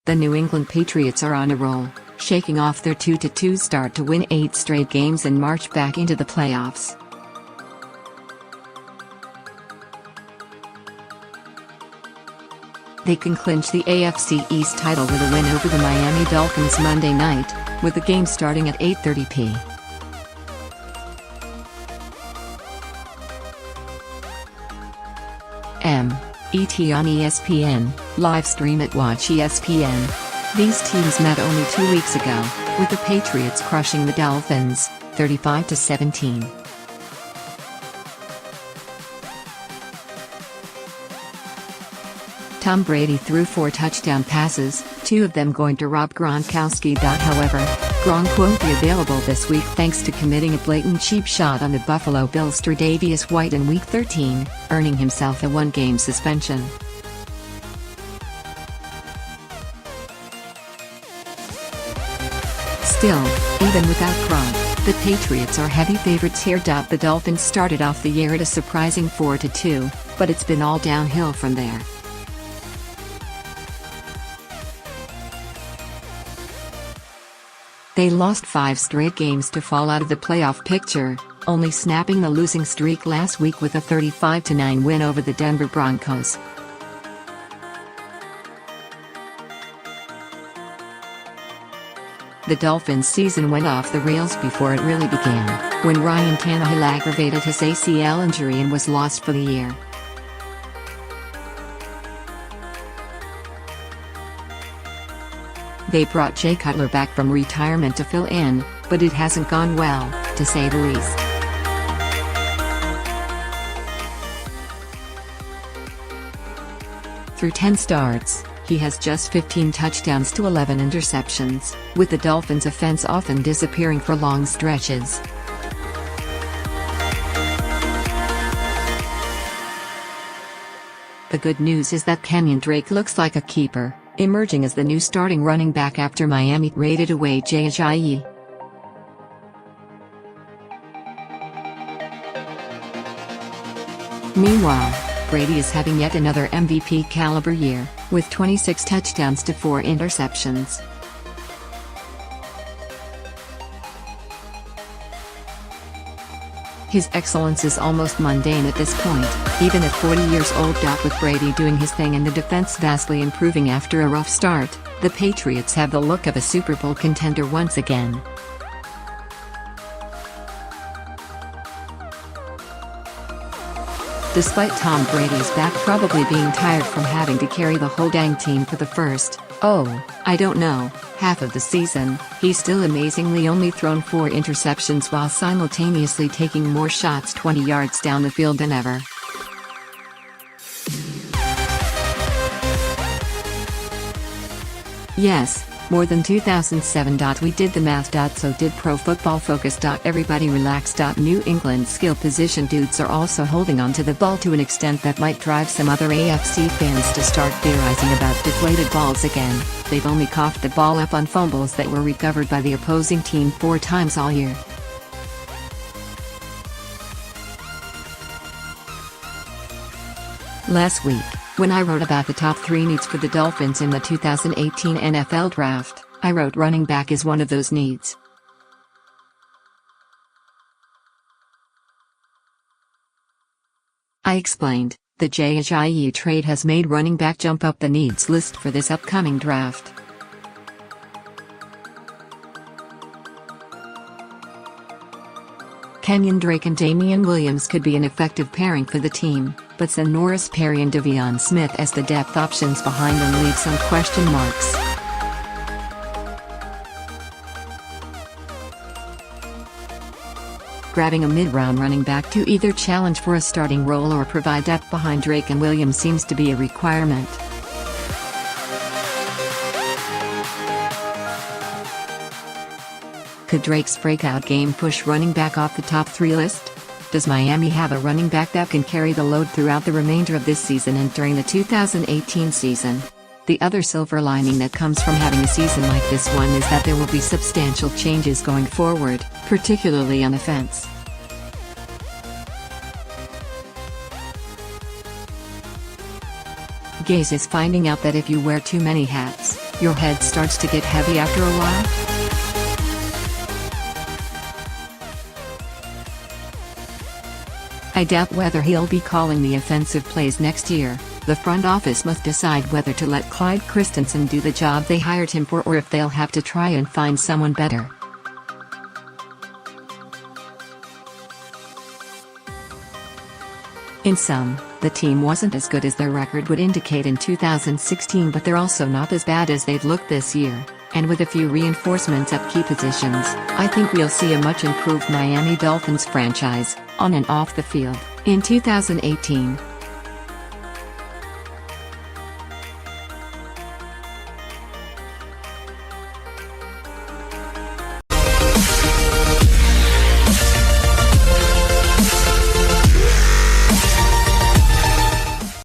The New England Patriots are on a roll, shaking off their 2-2 start to win 8 straight games and march back into the playoffs. They can clinch the AFC East title with a win over the Miami Dolphins Monday night, with the game starting at 8:30 p.m. ET on ESPN, live stream at Watch ESPN. These teams met only 2 weeks ago, with the Patriots crushing the Dolphins, 35-17. Tom Brady threw 4 touchdown passes, 2 of them going to Rob Gronkowski.However, Gronk won't be available this week thanks to committing a blatant cheap shot on the Buffalo Bills Tre'Davious White in Week 13, earning himself a 1-game suspension. Still, even without Gronk, the Patriots are heavy favorites here. The Dolphins started off the year at a surprising 4-2, but it's been all downhill from there. They lost 5 straight games to fall out of the playoff picture, only snapping the losing streak last week with a 35-9 win over the Denver Broncos. The Dolphins' season went off the rails before it really began, when Ryan Tannehill aggravated his ACL injury and was lost for the year. They brought Jay Cutler back from retirement to fill in, but it hasn't gone well, to say the least. Through 10 starts, he has just 15 touchdowns to 11 interceptions, with the Dolphins' offense often disappearing for long stretches. The good news is that Kenyan Drake looks like a keeper, emerging as the new starting running back after Miami traded away Jay Ajayi. Meanwhile, Brady is having yet another MVP-caliber year, with 26 touchdowns to 4 interceptions. His excellence is almost mundane at this point, even at 40 years old. With Brady doing his thing and the defense vastly improving after a rough start, the Patriots have the look of a Super Bowl contender once again. Despite Tom Brady's back probably being tired from having to carry the whole dang team for the first, half of the season, he's still amazingly only thrown 4 interceptions while simultaneously taking more shots 20 yards down the field than ever. Yes, more than 2007. We did the math.So did Pro Football Focus.Everybody relax.New England skill position dudes are also holding on to the ball to an extent that might drive some other AFC fans to start theorizing about deflated balls again. They've only coughed the ball up on fumbles that were recovered by the opposing team 4 times all year. Last week, when I wrote about the top 3 needs for the Dolphins in the 2018 NFL Draft, I wrote running back is one of those needs. I explained, the Jay Ajayi trade has made running back jump up the needs list for this upcoming draft. Kenyan Drake and Damian Williams could be an effective pairing for the team, but Norris Perry and De'Veon Smith as the depth options behind them leave some question marks. Grabbing a mid-round running back to either challenge for a starting role or provide depth behind Drake and Williams seems to be a requirement. Could Drake's breakout game push running back off the top 3 list? Does Miami have a running back that can carry the load throughout the remainder of this season and during the 2018 season? The other silver lining that comes from having a season like this one is that there will be substantial changes going forward, particularly on offense. Gase is finding out that if you wear too many hats, Your head starts to get heavy after a while? I doubt whether he'll be calling the offensive plays next year. The front office must decide whether to let Clyde Christensen do the job they hired him for or if they'll have to try and find someone better. In sum, the team wasn't as good as their record would indicate in 2016, but they're also not as bad as they've looked this year. And with a few reinforcements at key positions, I think we'll see a much improved Miami Dolphins franchise, on and off the field. In 2018,